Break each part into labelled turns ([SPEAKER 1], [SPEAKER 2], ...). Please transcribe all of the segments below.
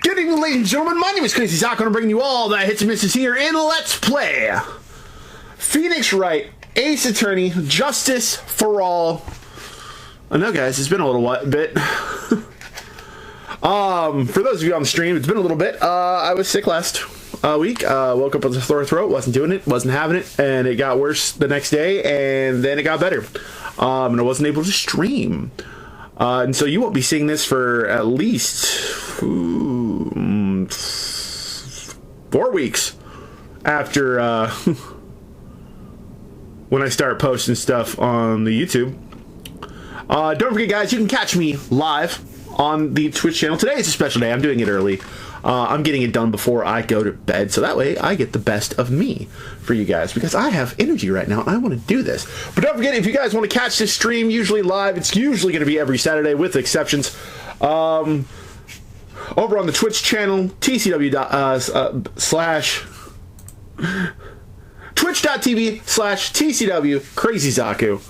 [SPEAKER 1] Good evening, ladies and gentlemen. My name is CrazyZaku, and I'm bringing you all that hits and misses here in Let's Play Phoenix Wright, Ace Attorney, Justice for All. I know, guys, it's been a little bit. For those of you on the stream, it's been a little bit. I was sick last week. Woke up with a sore throat, wasn't doing it, wasn't having it, and it got worse the next day, and then it got better. And I wasn't able to stream. And so you won't be seeing this for at least 4 weeks after when I start posting stuff on the YouTube. Don't forget, guys, you can catch me live on the Twitch channel. Today is a special day. I'm doing it early. I'm getting it done before I go to bed, so that way I get the best of me for you guys, because I have energy right now and I want to do this. But don't forget, if you guys want to catch this stream, usually live, it's usually going to be every Saturday with exceptions. Over on the Twitch channel, twitch.tv/TCWCrazyZaku.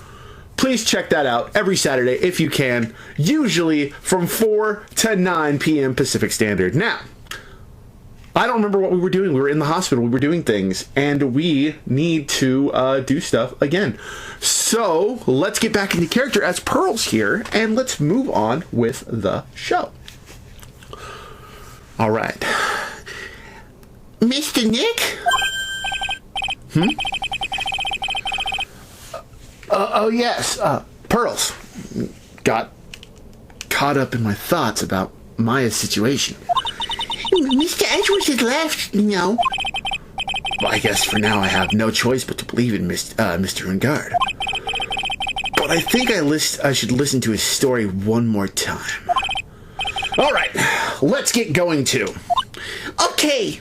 [SPEAKER 1] Please check that out every Saturday if you can, usually from 4 to 9 p.m. Pacific Standard. Now, I don't remember what we were doing. We were in the hospital. We were doing things, and we need to do stuff again. So let's get back into character as Pearl's here, and let's move on with the show. All right. Mr. Nick? Oh, yes. Pearls. Got caught up in my thoughts about Maya's situation.
[SPEAKER 2] Mr. Edgeworth has left, you know.
[SPEAKER 1] Well, I guess for now I have no choice but to believe in Mr. Ungard. But I think I should listen to his story one more time. All right, let's get going too.
[SPEAKER 2] Okay.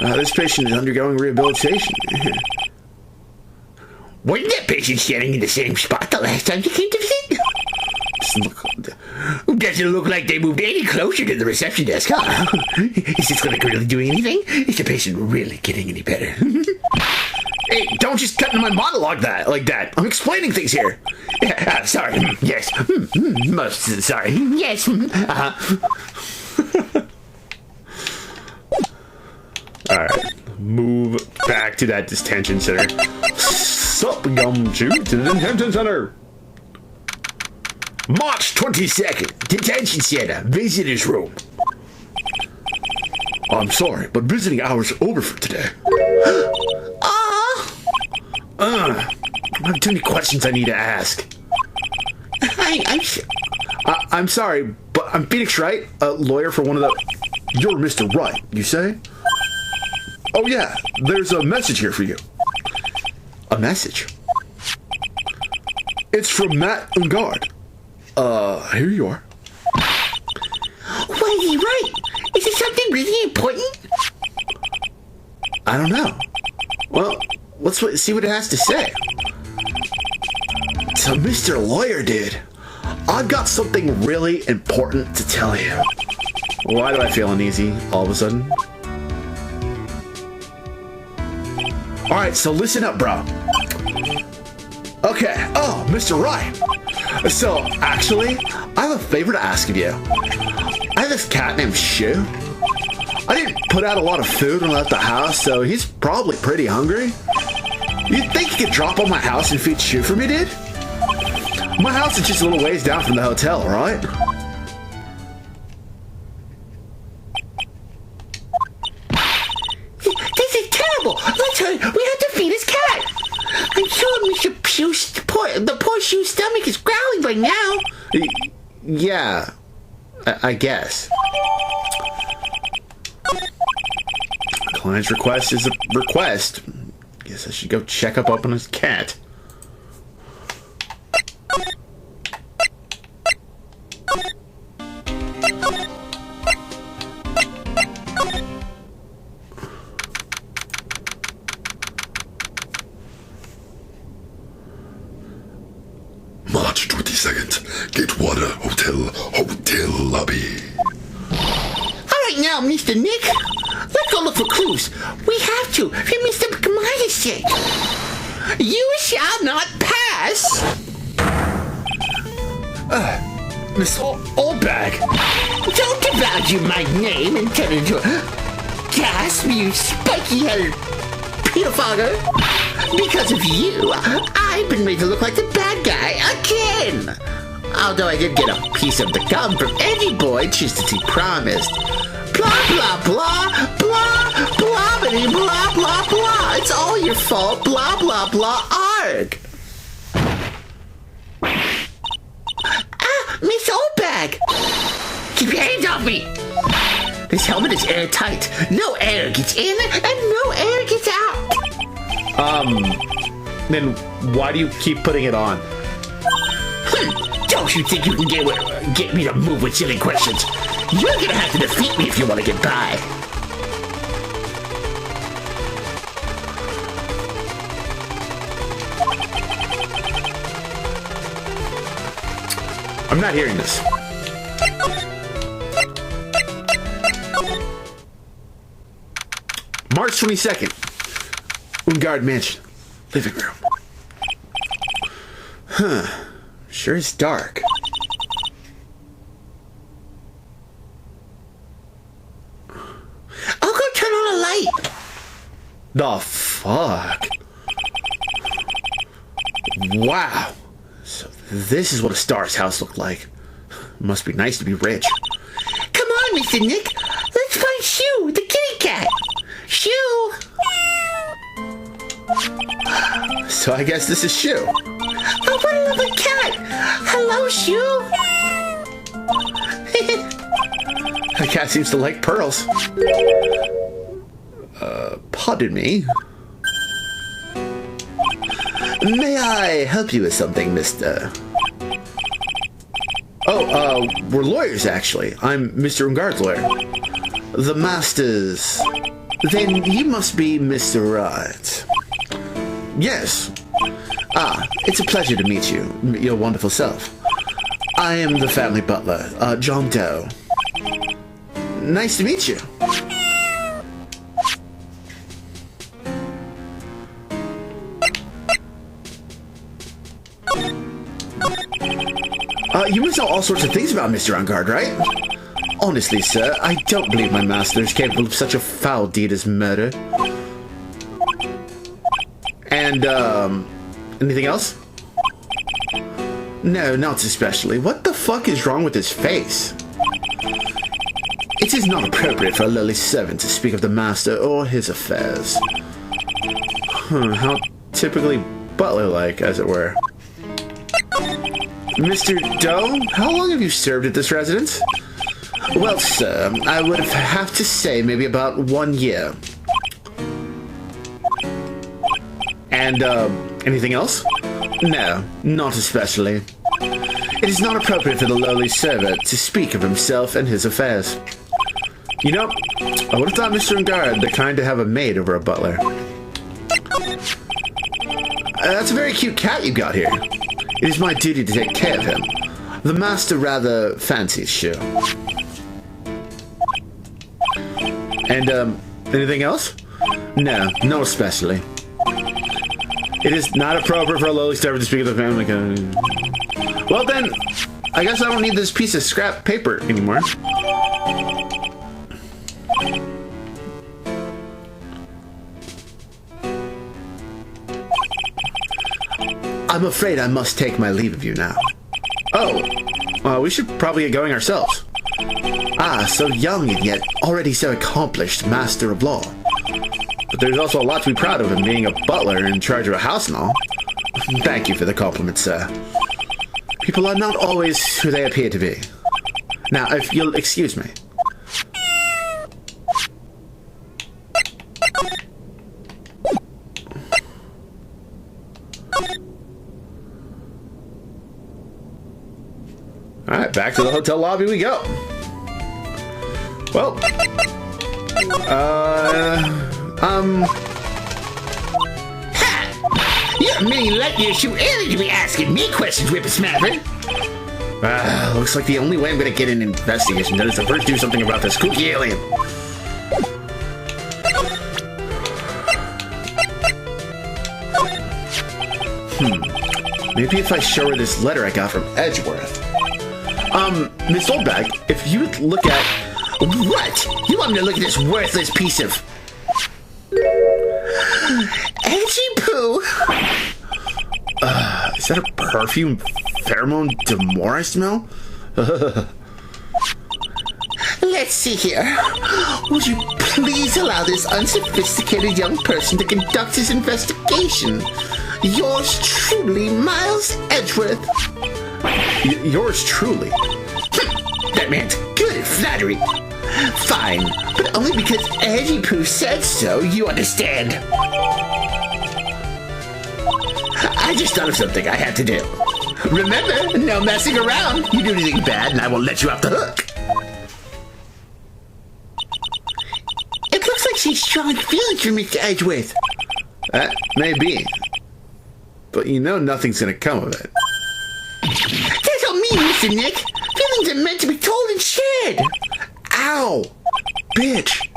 [SPEAKER 1] This patient is undergoing rehabilitation.
[SPEAKER 2] Wasn't that patient standing in the same spot the last time you came to visit? Doesn't look like they moved any closer to the reception desk, huh? Is this clinic really doing anything? Is the patient really getting any better?
[SPEAKER 1] Hey, don't just cut into my monologue like that. I'm explaining things here.
[SPEAKER 2] Sorry. Yes. Most sorry. Yes.
[SPEAKER 1] Alright, move back to that detention center. Sup, gumshoe, to the detention center.
[SPEAKER 2] March 22nd, detention center, visitors room.
[SPEAKER 1] I'm sorry, but visiting hours are over for today. I have too many questions I need to ask. I'm sorry, but I'm Phoenix Wright, a lawyer for one of the... You're Mr. Wright, you say? Oh yeah, there's a message here for you.
[SPEAKER 2] A message?
[SPEAKER 1] It's from Matt Ungard. Here you are.
[SPEAKER 2] What is he right? Is it something really important?
[SPEAKER 1] I don't know. Well, let's see what it has to say. So, Mr. Lawyer Dude, I've got something really important to tell you. Why do I feel uneasy all of a sudden? Alright, so listen up, bro. Okay, oh, Mr. Wright. So, actually, I have a favor to ask of you. I have this cat named Shu. I didn't put out a lot of food when I left the house, so he's probably pretty hungry. You think you could drop on my house and feed Shu for me, dude? My house is just a little ways down from the hotel, right?
[SPEAKER 2] This is terrible. Let's hurry. We have to feed his cat. I'm sure Mr. Shu's the poor Shu's stomach is growling by now.
[SPEAKER 1] Yeah, I guess. Client's request is a request. Guess I should go check up on his cat.
[SPEAKER 3] March 22nd, Gatewater Hotel lobby.
[SPEAKER 2] All right now, Mr. Nick. Let's go look for clues. We have to, for Mr. Kamada's sake. You shall not pass
[SPEAKER 1] Miss Oldbag.
[SPEAKER 2] Don't devalue my name and turn it into a gasp, you spiky-headed pedophager. Because of you, I've been made to look like the bad guy again. Although I did get a piece of the gum from Eddie Boy just as he promised. Blah, blah, blah, blah, blah, blah, blah, blah, blah. It's all your fault. Blah, blah, blah, arg. Miss Oldbag! Keep your hands off me! This helmet is airtight. No air gets in and no air gets out.
[SPEAKER 1] Then why do you keep putting it on?
[SPEAKER 2] Don't you think you can get me to move with silly questions? You're gonna have to defeat me if you want to get by.
[SPEAKER 1] I'm not hearing this. March 22nd. Ungard Mansion. Living room. Huh. Sure is dark.
[SPEAKER 2] I'll go turn on a light.
[SPEAKER 1] The fuck? Wow. So this is what a star's house looked like. Must be nice to be rich.
[SPEAKER 2] Come on, Mr. Nick. Let's find Shoo, the kitty cat. Shoo.
[SPEAKER 1] So I guess this is Shoo.
[SPEAKER 2] Oh, what a lovely cat. Hello, Shoo.
[SPEAKER 1] The cat seems to like pearls. Pardon me. May I help you with something, mister? Oh, we're lawyers, actually. I'm Mr. Ungard's lawyer. The master's... Then you must be Mr. Wright. Yes. Ah, it's a pleasure to meet you, your wonderful self. I am the family butler, John Doe. Nice to meet you. You must know all sorts of things about Mr. Ungard, right? Honestly, sir, I don't believe my master is capable of such a foul deed as murder. And, anything else? No, not especially. What the fuck is wrong with his face? It is not appropriate for a lowly servant to speak of the master or his affairs. How typically butler-like, as it were. Mr. Doe, how long have you served at this residence? Well, sir, I would have to say maybe about 1 year. And, anything else? No, not especially. It is not appropriate for the lowly servant to speak of himself and his affairs. You know, I would have thought Mr. Ungard the kind to have a maid over a butler. That's a very cute cat you got here. It is my duty to take care of him. The master rather fancies Shoo. And, anything else? No, not especially. It is not appropriate for a lowly servant to speak of the family. Well then, I guess I don't need this piece of scrap paper anymore. I'm afraid I must take my leave of you now. Oh, we should probably get going ourselves. Ah, so young and yet already so accomplished master of law. But there's also a lot to be proud of in being a butler in charge of a house and all. Thank you for the compliment, sir. People are not always who they appear to be. Now, if you'll excuse me. Alright, back to the hotel lobby we go. Well,
[SPEAKER 2] Ha! You're many light years too early to be asking me questions, whippersnapper.
[SPEAKER 1] Looks like the only way I'm gonna get an investigation done is to first do something about this kooky alien. Maybe if I show her this letter I got from Edgeworth. Miss Oldbag, if you would look at...
[SPEAKER 2] What? You want me to look at this worthless piece of... edgy poo?
[SPEAKER 1] Is that a perfume pheromone demore I smell?
[SPEAKER 2] Let's see here. Would you please allow this unsophisticated young person to conduct his investigation? Yours truly, Miles Edgeworth.
[SPEAKER 1] Yours truly?
[SPEAKER 2] That man's good at flattery. Fine, but only because Edgy Poo said so, you understand. I just thought of something I had to do. Remember, no messing around. You do anything bad and I will let you off the hook. It looks like she's strong feelings for Mr. Edgeworth.
[SPEAKER 1] That may be. But you know nothing's gonna come of it.
[SPEAKER 2] That's all me, Mr. Nick. Feelings are meant to be told and shared.
[SPEAKER 1] Ow! Bitch!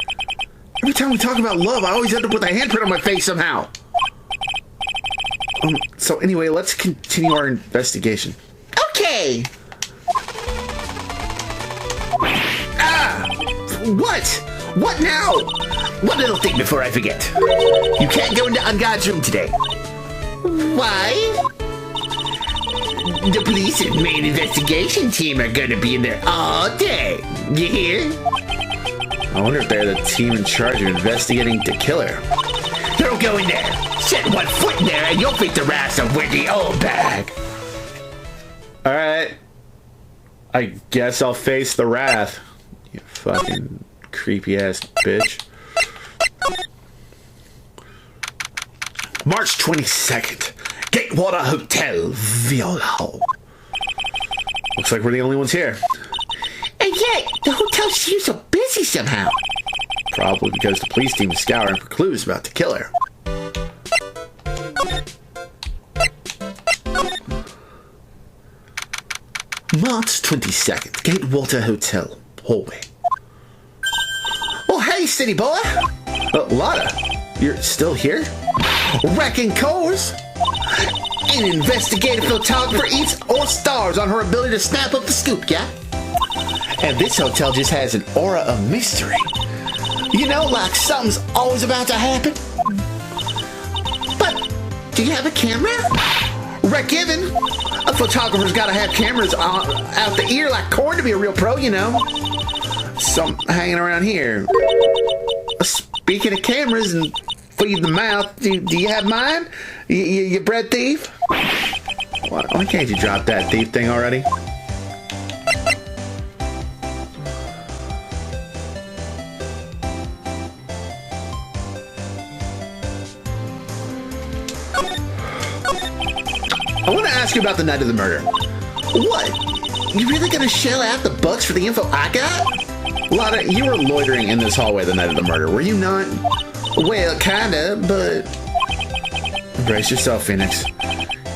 [SPEAKER 1] Every time we talk about love, I always end up with a handprint on my face somehow. So anyway, let's continue our investigation.
[SPEAKER 2] Okay. Ah! What? What now? One little thing before I forget. You can't go into Ungod's room today. Why? The police and main investigation team are gonna be in there all day. You hear?
[SPEAKER 1] I wonder if they're the team in charge of investigating the killer.
[SPEAKER 2] Don't go in there. Set one foot in there and you'll face the wrath of Wendy Oldbag.
[SPEAKER 1] Alright. I guess I'll face the wrath. You fucking creepy ass bitch. March 22nd. Gatewater Hotel, Viola. Looks like we're the only ones here.
[SPEAKER 2] And yet, the hotel seems so busy somehow.
[SPEAKER 1] Probably because the police team is scouring for clues about the killer. March 22nd, Gatewater Hotel, hallway.
[SPEAKER 2] Oh, hey, city boy.
[SPEAKER 1] Lotta, you're still here?
[SPEAKER 2] Wrecking course. An investigative photographer eats or stars on her ability to snap up the scoop, yeah?
[SPEAKER 1] And this hotel just has an aura of mystery.
[SPEAKER 2] You know, like something's always about to happen. But, do you have a camera? Wreck given. A photographer's gotta have cameras out the ear like corn to be a real pro, you know.
[SPEAKER 1] Some hanging around here.
[SPEAKER 2] Speaking of cameras and feed the mouth, do you have mine? You bread thief?
[SPEAKER 1] Why can't you drop that thief thing already? I want to ask you about the night of the murder.
[SPEAKER 2] What? You really gonna shell out the bucks for the info I got?
[SPEAKER 1] Lotta, you were loitering in this hallway the night of the murder, were you not?
[SPEAKER 2] Well, kinda, but...
[SPEAKER 1] Brace yourself, Phoenix.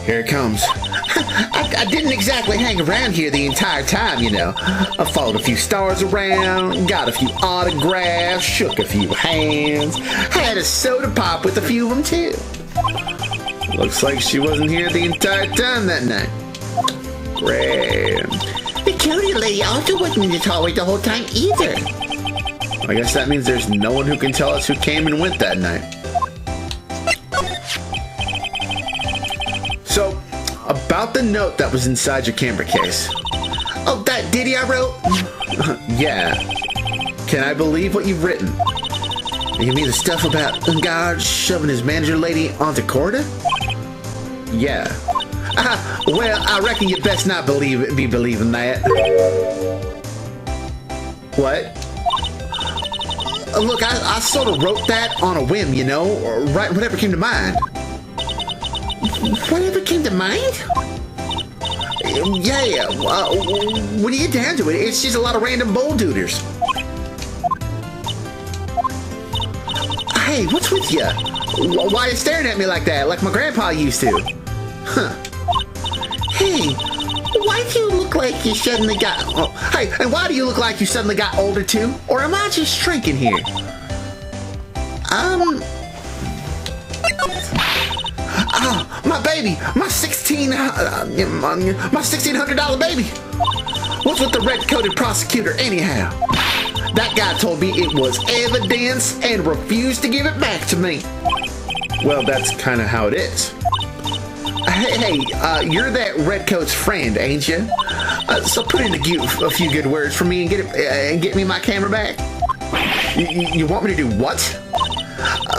[SPEAKER 1] Here it comes.
[SPEAKER 2] I didn't exactly hang around here the entire time, you know. I followed a few stars around, got a few autographs, shook a few hands, had a soda pop with a few of them, too.
[SPEAKER 1] Looks like she wasn't here the entire time that night. Great.
[SPEAKER 2] The curious lady also wasn't in this hallway the whole time either.
[SPEAKER 1] I guess that means there's no one who can tell us who came and went that night. So, about the note that was inside your camera case.
[SPEAKER 2] Oh, that ditty I wrote?
[SPEAKER 1] Yeah. Can I believe what you've written?
[SPEAKER 2] You mean the stuff about Ungard shoving his manager lady onto Corda?
[SPEAKER 1] Yeah.
[SPEAKER 2] Well, I reckon you best not be believing that.
[SPEAKER 1] What?
[SPEAKER 2] Look, I sort of wrote that on a whim, you know, or right whatever came to mind. Whatever came to mind? Yeah. When you get down to it, it's just a lot of random bull-dooders. Hey, what's with you? Why are you staring at me like that, like my grandpa used to? Huh. Hey, why do you look like you suddenly got... Oh, hey, and why do you look like you suddenly got older too? Or am I just shrinking here? Oh, my baby, my $1,600 baby. What's with the red-coated prosecutor anyhow? That guy told me it was evidence and refused to give it back to me.
[SPEAKER 1] Well, that's kind of how it is.
[SPEAKER 2] Hey, you're that redcoat's friend, ain't you? So put in a few good words for me and get me my camera back.
[SPEAKER 1] You want me to do what?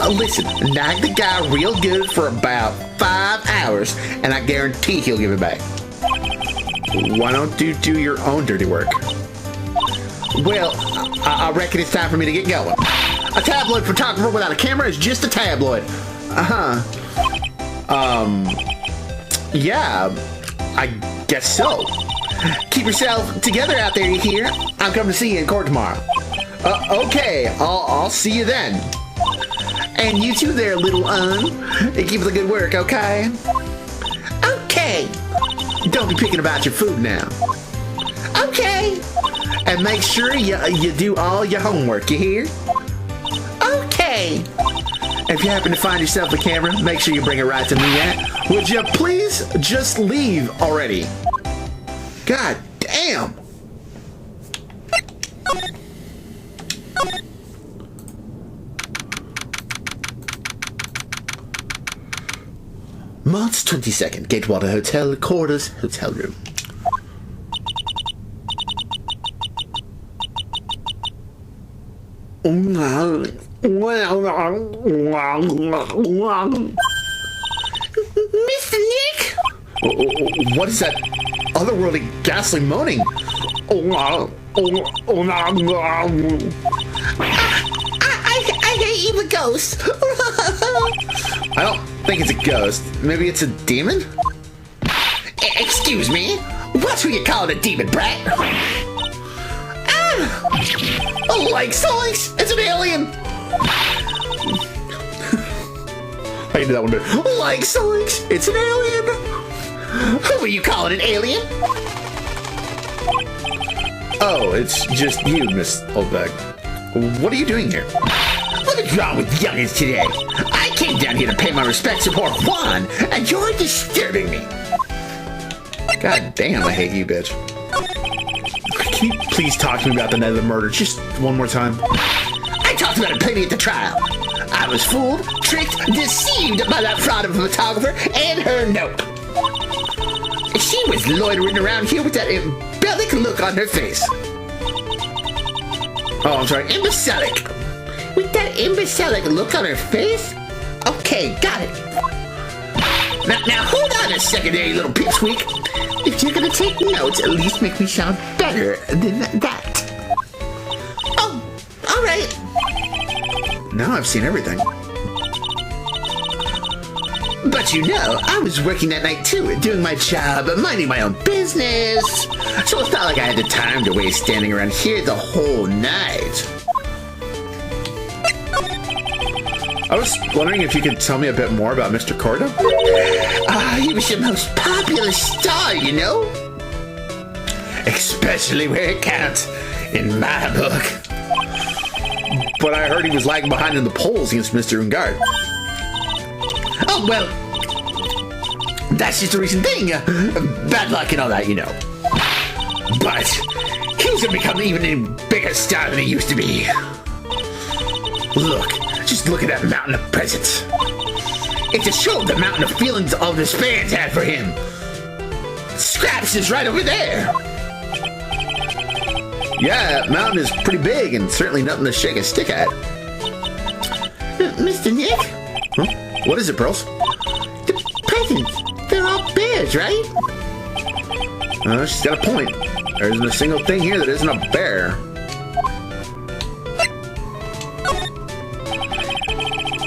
[SPEAKER 2] Listen, nag the guy real good for about 5 hours, and I guarantee he'll give it back.
[SPEAKER 1] Why don't you do your own dirty work?
[SPEAKER 2] Well, I reckon it's time for me to get going. A tabloid photographer without a camera is just a tabloid.
[SPEAKER 1] Yeah, I guess so.
[SPEAKER 2] Keep yourself together out there, you hear? I'm coming to see you in court tomorrow.
[SPEAKER 1] Okay, I'll see you then.
[SPEAKER 2] And you too there, little keep up the good work, okay? Okay. Don't be picking about your food now. Okay. And make sure you do all your homework, you hear? Okay. If you happen to find yourself a camera, make sure you bring it right to me, at.
[SPEAKER 1] Would you please just leave already?
[SPEAKER 2] God damn. March 22nd, Gatewater Hotel, quarters, hotel room. Mr. Nick?
[SPEAKER 1] What is that otherworldly ghastly moaning?
[SPEAKER 2] I hate you, the ghost.
[SPEAKER 1] I don't think it's a ghost. Maybe it's a demon?
[SPEAKER 2] Excuse me? What's what you call it, a demon, brat? Like Solis, it's an alien.
[SPEAKER 1] I did that one better.
[SPEAKER 2] Like Solis, it's an alien. Who are you calling an alien?
[SPEAKER 1] Oh, it's just you, Miss Oldbeck. What are you doing here?
[SPEAKER 2] What is wrong with youngins today? I came down here to pay my respects to poor Juan, and you're disturbing me.
[SPEAKER 1] God damn, I hate you, bitch. Can you please talk to me about the night of the murder just one more time?
[SPEAKER 2] I talked about it plenty at the trial. I was fooled, tricked, deceived by that fraud of a photographer and her note. She was loitering around here with that imbecilic look on her face.
[SPEAKER 1] Oh, I'm sorry.
[SPEAKER 2] Imbecilic. With that imbecilic look on her face? Okay, got it. Now hold on a second there, you little pipsqueak. If you're gonna take notes, at least make me sound better than that. Oh, all right.
[SPEAKER 1] Now I've seen everything.
[SPEAKER 2] But you know, I was working that night too, doing my job, minding my own business. So it's not like I had the time to waste standing around here the whole night.
[SPEAKER 1] I was wondering if you could tell me a bit more about Mr. Corda?
[SPEAKER 2] He was your most popular star, you know? Especially where it counts, in my book.
[SPEAKER 1] But I heard he was lagging behind in the polls against Mr. Ungard.
[SPEAKER 2] Oh, well, that's just a recent thing. Bad luck and all that, you know. But he's gonna become even a bigger star than he used to be. Look, just look at that mountain of presents. It's a show of the mountain of feelings all his fans had for him. Scraps is right over there.
[SPEAKER 1] Yeah, that mountain is pretty big and certainly nothing to shake a stick at.
[SPEAKER 2] Mr. Nick?
[SPEAKER 1] Huh? What is it, Pearls?
[SPEAKER 2] The presents, they're all bears, right?
[SPEAKER 1] She's got a point. There isn't a single thing here that isn't a bear.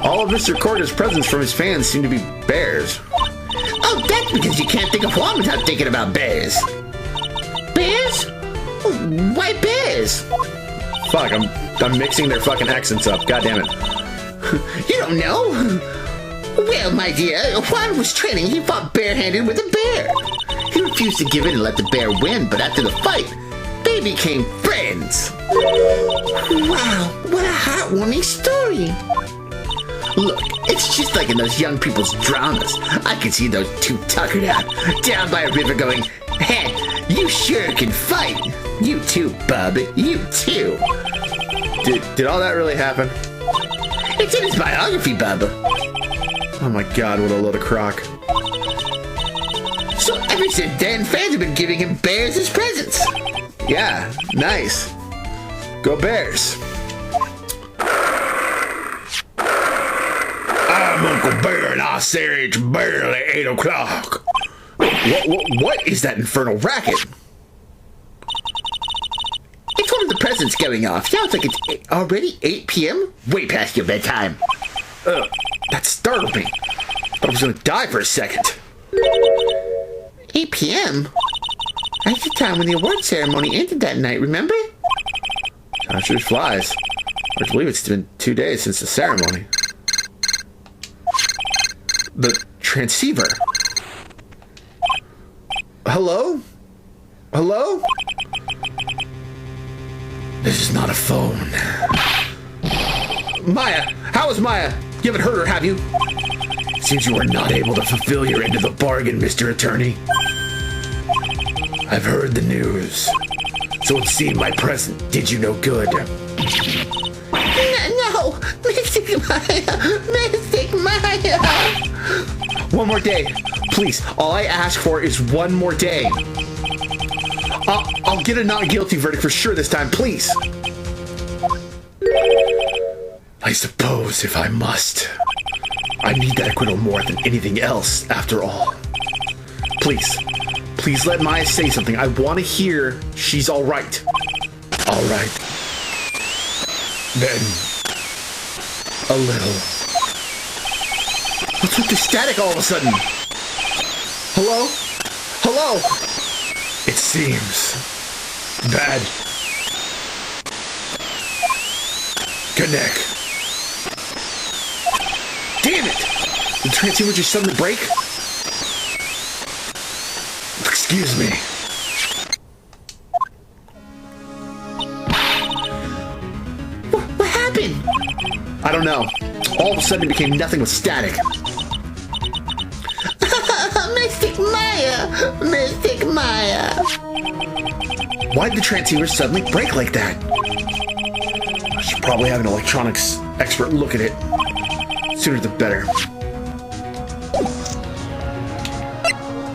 [SPEAKER 1] All of Mr. Corda's presents from his fans seem to be bears.
[SPEAKER 2] Oh, that's because you can't think of one without thinking about bears. Bears? Why bears?
[SPEAKER 1] Fuck, I'm mixing their fucking accents up. God damn it.
[SPEAKER 2] You don't know? Well, my dear, while he was training, he fought barehanded with a bear. He refused to give in and let the bear win, but after the fight, they became friends. Wow, what a heartwarming story. Look, it's just like in those young people's dramas. I can see those two tuckered out, down by a river going, hey, You sure can fight. You too, bub. You too.
[SPEAKER 1] Did all that really happen?
[SPEAKER 2] It's in his biography, bub.
[SPEAKER 1] Oh my god, what a load of crock.
[SPEAKER 2] So ever since then, fans have been giving him bears as presents.
[SPEAKER 1] Yeah, nice. Go Bears.
[SPEAKER 3] I'm Uncle Bear, and I say it's barely 8 o'clock.
[SPEAKER 1] What is that infernal racket?
[SPEAKER 2] It's one of the presents going off. Sounds like it's already 8 p.m. Way past your bedtime.
[SPEAKER 1] That startled me. Thought I was gonna die for a second.
[SPEAKER 2] 8 p.m.? That's the time when the award ceremony ended that night, remember?
[SPEAKER 1] Time sure flies. I believe it's been 2 days since the ceremony. The transceiver. Hello? Hello?
[SPEAKER 3] This is not a phone.
[SPEAKER 1] Maya! How is Maya? You haven't heard her, have you?
[SPEAKER 3] Seems you were not able to fulfill your end of the bargain, Mr. Attorney. I've heard the news. So it seemed my present did you no good.
[SPEAKER 2] No, Mystic Maya! Mystic Maya!
[SPEAKER 1] One more day. Please, all I ask for is one more day. I'll get a not guilty verdict for sure this time, please.
[SPEAKER 3] I suppose if I must. I need that acquittal more than anything else, after all.
[SPEAKER 1] Please let Maya say something. I want to hear she's all right.
[SPEAKER 3] All right. Then, a little.
[SPEAKER 1] What's with the static all of a sudden? Hello? Hello?
[SPEAKER 3] It seems bad. Connect.
[SPEAKER 1] Damn it! The transceiver just suddenly break?
[SPEAKER 3] Excuse me.
[SPEAKER 2] What happened?
[SPEAKER 1] I don't know. All of a sudden it became nothing but static.
[SPEAKER 2] Mystic Maya! Mystic Maya!
[SPEAKER 1] Why did the transceiver suddenly break like that? I should probably have an electronics expert look at it. Sooner the better.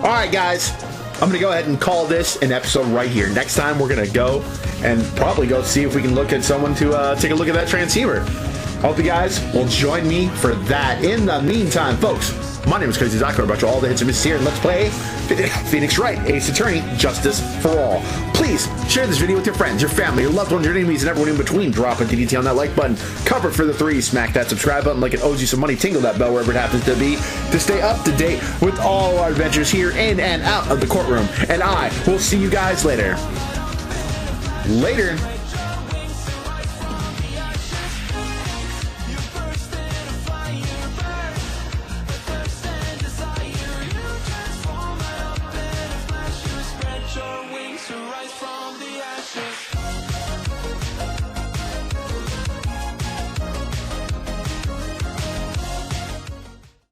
[SPEAKER 1] Alright guys, I'm gonna go ahead and call this an episode right here. Next time we're gonna go and probably go see if we can look at someone to take a look at that transceiver. Hope you guys will join me for that. In the meantime, folks, my name is CrazyZaku. I brought you all the hits and misses here, and let's play Phoenix Wright, Ace Attorney, Justice for All. Please share this video with your friends, your family, your loved ones, your enemies, and everyone in between. Drop a DDT on that like button. Cover for the 3. Smack that subscribe button like it owes you some money. Tingle that bell wherever it happens to be to stay up to date with all our adventures here in and out of the courtroom. And I will see you guys later. Later.